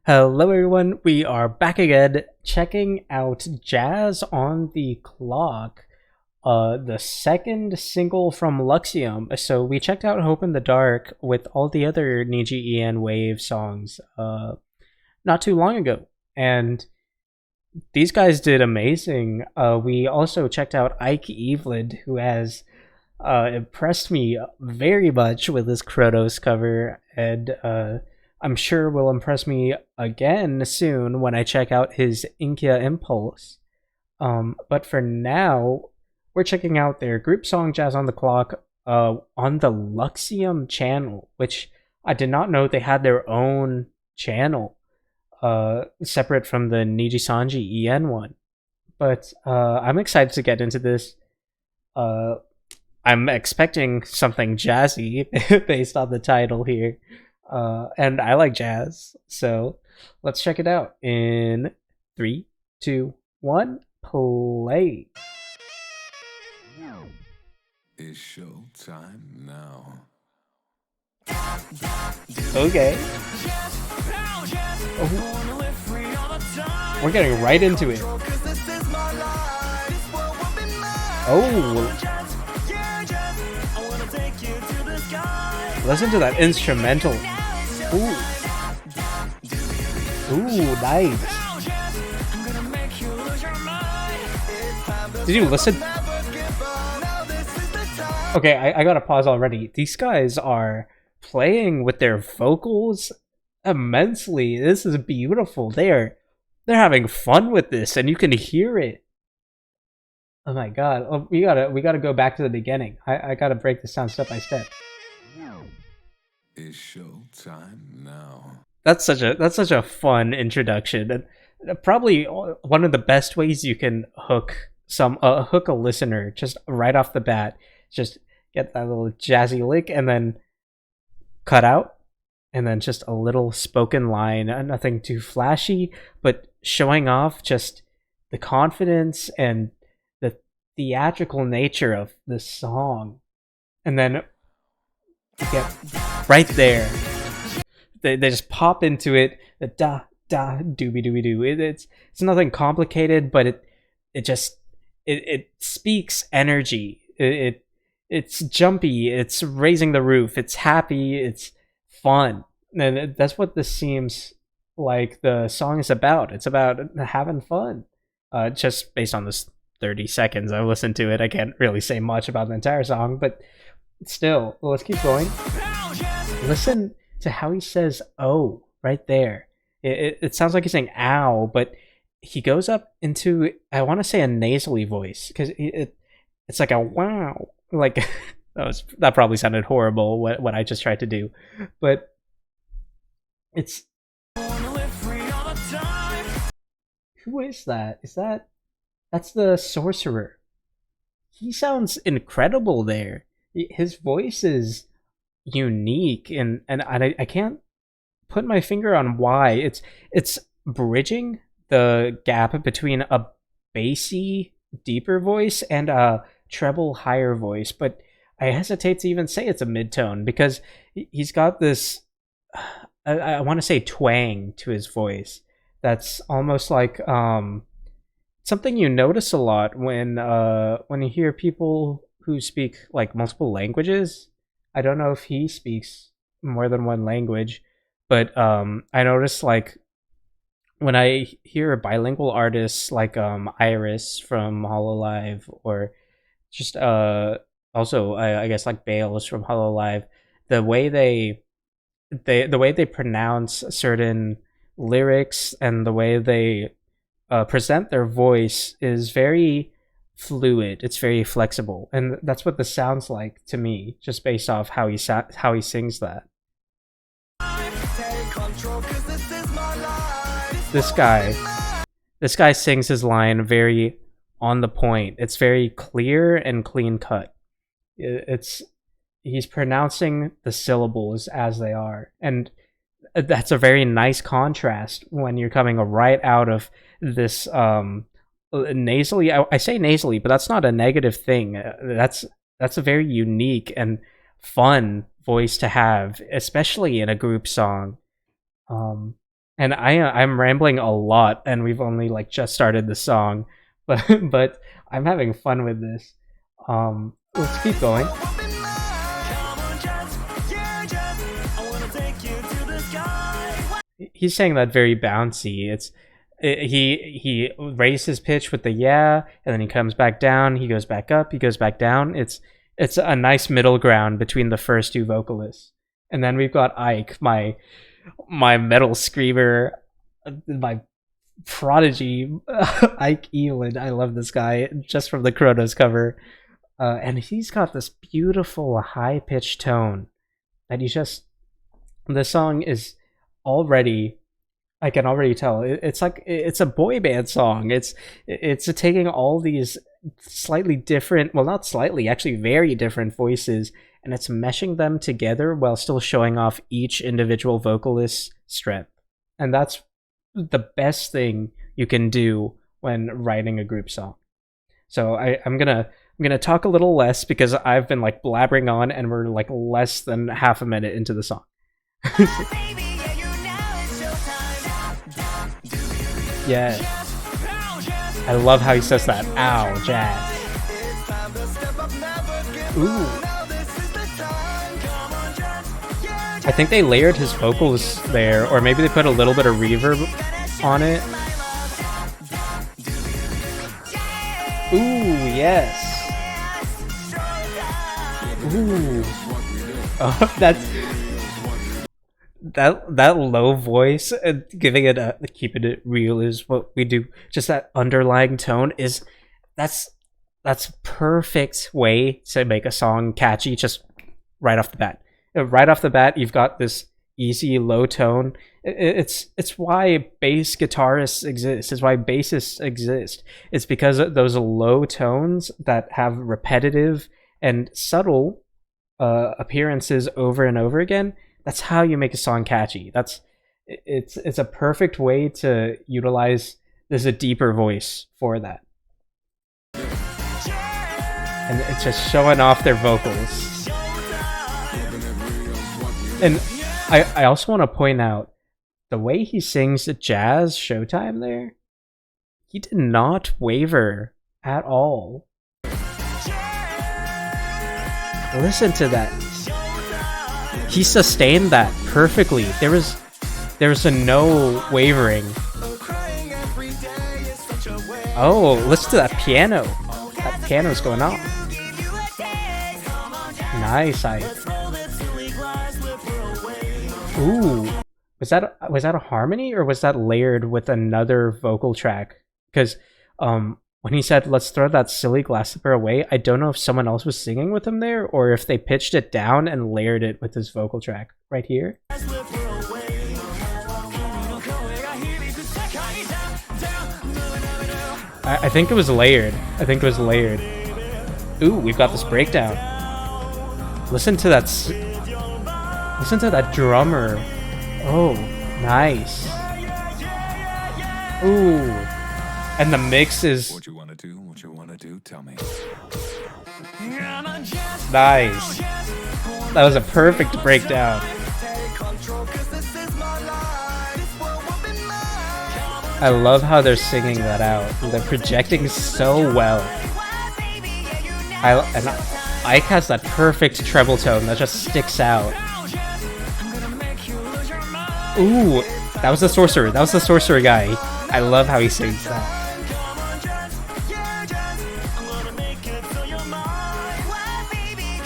Hello everyone, we are back again checking out Jazz on the Clock, the second single from Luxiem. So we checked out Hope in the Dark with all the other NIJISANJI EN wave songs not too long ago, and these guys did amazing. We also checked out Ike Eveland, who has impressed me very much with his Kronos cover, and I'm sure will impress me again soon when I check out his Inkia Impulse. But for now, we're checking out their group song Jazz on the Clock on the Luxiem channel, which I did not know they had their own channel separate from the NIJISANJI EN one. But I'm excited to get into this. I'm expecting something jazzy based on the title here. And I like jazz, so let's check it out in 3, 2, 1, play. It's showtime now. Okay. Oh. We're getting right into it. Oh. Listen to that instrumental. Ooh. Ooh, nice. Did you listen? Okay, I gotta pause already. These guys are playing with their vocals immensely. This is beautiful. They're having fun with this, and you can hear it. Oh my god. Oh, we gotta go back to the beginning. I gotta break this down step by step. It's showtime now. That's such a fun introduction, and probably one of the best ways you can hook a listener just right off the bat. Just get that little jazzy lick and then cut out, and then just a little spoken line, nothing too flashy, but showing off just the confidence and the theatrical nature of the song, and then get right there. They just pop into it. The da da doobie doobie doo. It's nothing complicated, but it speaks energy. It's jumpy. It's raising the roof. It's happy. It's fun, and that's what this seems like the song is about. It's about having fun. Just based on this 30 seconds I've listened to it, I can't really say much about the entire song, but still, let's keep going. Listen to how he says "oh" right there. It sounds like he's saying "ow," but he goes up into, I want to say, a nasally voice, because it's like a wow. Like that probably sounded horrible what I just tried to do, but it's. Who is that? That's the sorcerer? He sounds incredible there. His voice is unique, and I can't put my finger on why. It's bridging the gap between a bassy, deeper voice and a treble, higher voice, but I hesitate to even say it's a mid-tone, because he's got this, I want to say, twang to his voice that's almost like something you notice a lot when you hear people who speak like multiple languages. I don't know if he speaks more than one language, but I notice, like, when I hear bilingual artists like Iris from Hololive, or just also I guess like Bales from Hololive, the way they pronounce certain lyrics and the way they present their voice is very fluid. It's very flexible, and that's what this sounds like to me, just based off how he sings that. This guy sings his line very on the point. It's very clear and clean cut. He's pronouncing the syllables as they are, and that's a very nice contrast when you're coming right out of this nasally. I say nasally, but that's not a negative thing. That's a very unique and fun voice to have, especially in a group song. And I'm rambling a lot, and we've only like just started the song, but I'm having fun with this. Let's keep going. He's saying that very bouncy. He raises his pitch with the yeah, and then he comes back down. He goes back up. He goes back down. It's a nice middle ground between the first two vocalists. And then we've got Ike, my metal screamer, my prodigy, Ike Eveland. I love this guy just from the Kronos cover. And he's got this beautiful high-pitched tone that the song is already, I can already tell, it's like, it's a boy band song. It's taking all these slightly different, well, not slightly, actually very different voices, and it's meshing them together while still showing off each individual vocalist's strength. And that's the best thing you can do when writing a group song. So I'm gonna talk a little less because I've been like blabbering on, and we're like less than half a minute into the song. Yeah, I love how he says that. Ow, jazz. Ooh. I think they layered his vocals there, or maybe they put a little bit of reverb on it. Ooh, yes. Ooh. Oh, that low voice and giving it keeping it real is what we do. Just that underlying tone that's perfect way to make a song catchy just right off the bat. Right off the bat, you've got this easy low tone. It's why bass guitarists exist. It's why bassists exist. It's because of those low tones that have repetitive and subtle appearances over and over again. That's how you make a song catchy. It's a perfect way to utilize a deeper voice for that. And it's just showing off their vocals. And I also want to point out the way he sings Jazz Showtime there, he did not waver at all. Listen to that. He sustained that perfectly. There was a no wavering. Oh, listen to that piano. That piano's going on. Nice, Ike. Ooh, was that a harmony, or was that layered with another vocal track? Because when he said, "Let's throw that silly glass slipper away," I don't know if someone else was singing with him there, or if they pitched it down and layered it with his vocal track right here. I think it was layered. Ooh, we've got this breakdown. Listen to that drummer. Oh, nice. Ooh. And the mix is... What you wanna do, tell me. Nice. That was a perfect breakdown. I love how they're singing that out. They're projecting so well. And Ike has that perfect treble tone that just sticks out. Ooh, that was the sorcerer. That was the sorcerer guy. I love how he sings that.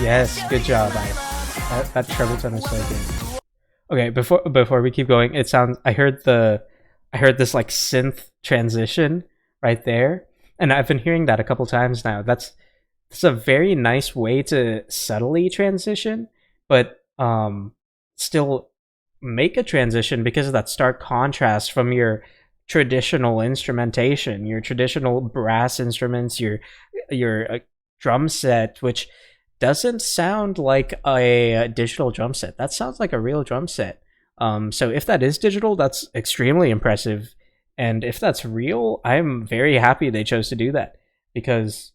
Yes, good job, Ike. That treble tone is so good. Okay, before we keep going, I heard this like synth transition right there, and I've been hearing that a couple times now. That's a very nice way to subtly transition, but still make a transition because of that stark contrast from your traditional instrumentation, your traditional brass instruments, your drum set, which doesn't sound like a digital drum set. That sounds like a real drum set. So if that is digital, that's extremely impressive. And if that's real, I'm very happy they chose to do that, because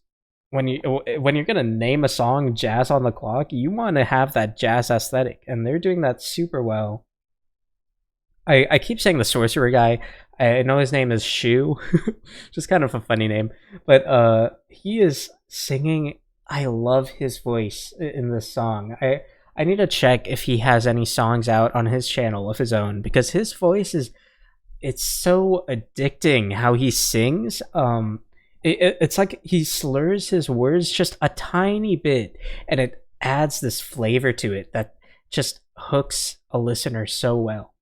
when you're gonna name a song Jazz on the Clock, you want to have that jazz aesthetic, and they're doing that super well. I keep saying the sorcerer guy. I know his name is Shu, just kind of a funny name. But he is singing. I love his voice in this song. I need to check if he has any songs out on his channel of his own, because his voice is, it's so addicting how he sings. It's like he slurs his words just a tiny bit, and it adds this flavor to it that just hooks a listener so well.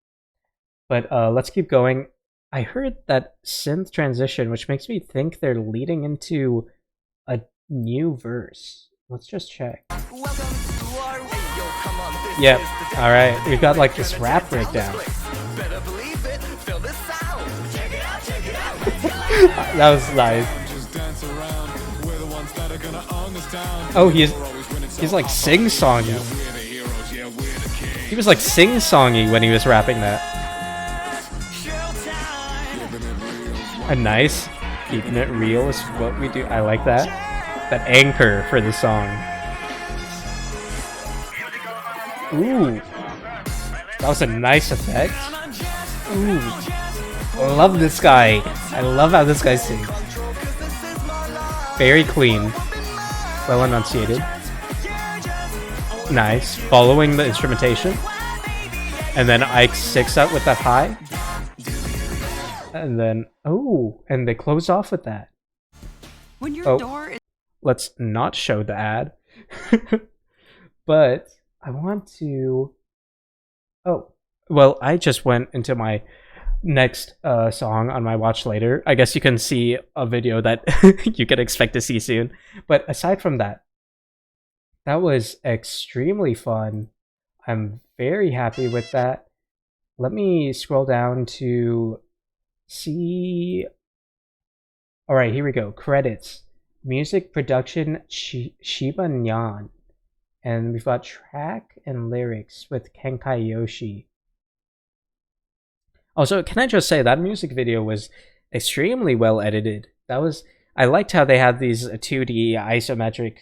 But let's keep going. I heard that synth transition, which makes me think they're leading into a new verse. Let's just check. Yep. All right. We've got like this rap breakdown. That was nice. Oh, he's like sing-songy. He was like sing-songy when he was rapping that. A nice, keeping it real is what we do. I like that. That anchor for the song. Ooh, that was a nice effect. Ooh, I love this guy. I love how this guy sings. Very clean, well enunciated. Nice, following the instrumentation, and then Ike sticks out with that high, and then and they close off with that. When your door is Let's not show the ad, but I want to. Oh, well, I just went into my next song on my watch later. I guess you can see a video that you can expect to see soon. But aside from that, that was extremely fun. I'm very happy with that. Let me scroll down to see. All right, here we go. Credits. Music production Shiba Nyan. And we've got track and lyrics with Kenkai Yoshi. Also, can I just say that music video was extremely well edited. I liked how they had these 2D isometric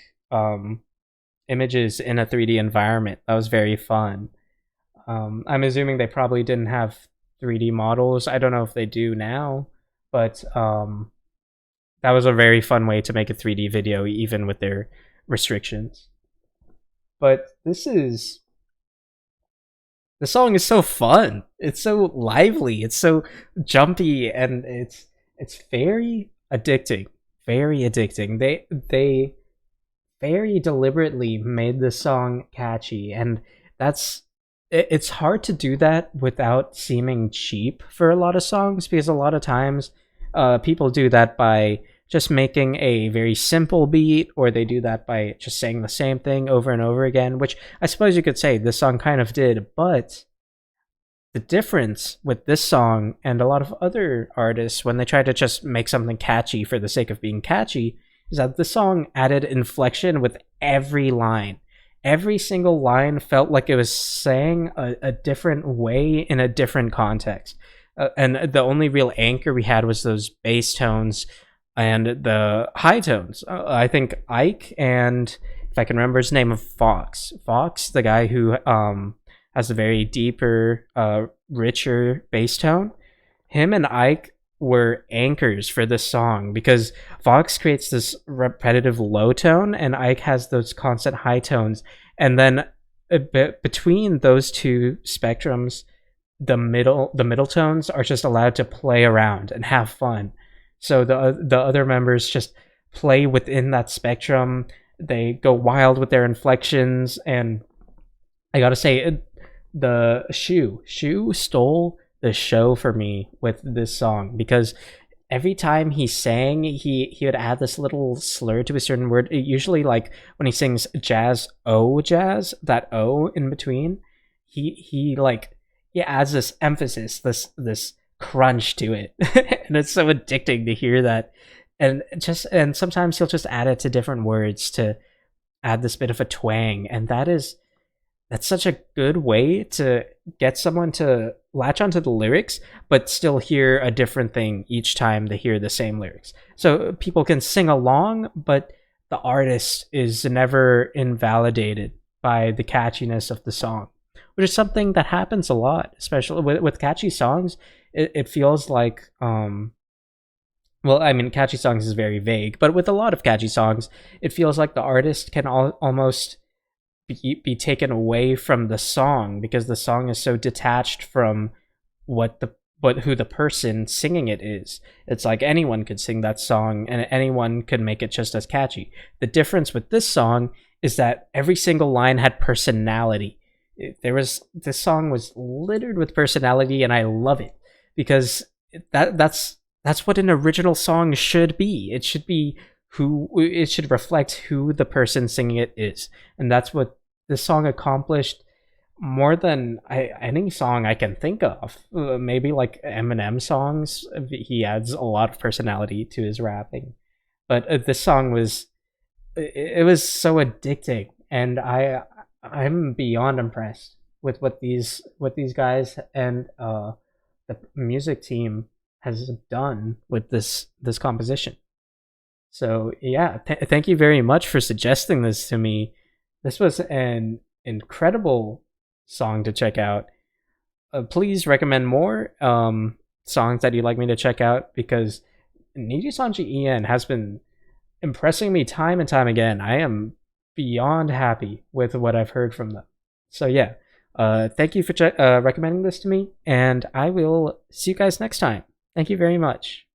images in a 3D environment. That was very fun. I'm assuming they probably didn't have 3D models. I don't know if they do now, but that was a very fun way to make a 3D video, even with their restrictions. But the song is so fun. It's so lively. It's so jumpy, and it's very addicting. Very addicting. They very deliberately made the song catchy, and it's hard to do that without seeming cheap for a lot of songs, because a lot of times people do that by just making a very simple beat, or they do that by just saying the same thing over and over again, which I suppose you could say this song kind of did. But the difference with this song and a lot of other artists when they try to just make something catchy for the sake of being catchy is that the song added inflection with every line. Every single line felt like it was saying a different way in a different context. And the only real anchor we had was those bass tones and the high tones. I think Ike and, if I can remember his name, of Vox, the guy who has a very deeper, richer bass tone, him and Ike were anchors for this song, because Vox creates this repetitive low tone and Ike has those constant high tones, and then between those two spectrums, the middle tones are just allowed to play around and have fun. So the other members just play within that spectrum. They go wild with their inflections, and I gotta say, the Shu stole the show for me with this song, because every time he sang, he would add this little slur to a certain word. Usually, like when he sings jazz, that O in between, he adds this emphasis, this crunch to it, and it's so addicting to hear that. And sometimes he'll just add it to different words to add this bit of a twang, and that's such a good way to get someone to latch onto the lyrics but still hear a different thing each time they hear the same lyrics. So people can sing along, but the artist is never invalidated by the catchiness of the song, which is something that happens a lot, especially with catchy songs. It feels like well, I mean, catchy songs is very vague, but with a lot of catchy songs, it feels like the artist can almost be taken away from the song because the song is so detached from who the person singing it is. It's like anyone could sing that song and anyone could make it just as catchy. The difference with this song is that every single line had personality. This song was littered with personality, and I love it because that's what an original song should be. It should reflect who the person singing it is, and that's what this song accomplished more than any song I can think of. Maybe like Eminem songs, he adds a lot of personality to his rapping, but this song was so addicting, and I'm beyond impressed with what these guys and the music team has done with this composition. So yeah, thank you very much for suggesting this to me. This was an incredible song to check out. Please recommend more songs that you'd like me to check out, because NIJISANJI EN has been impressing me time and time again. I am beyond happy with what I've heard from them. So yeah, thank you for recommending this to me, and I will see you guys next time. Thank you very much.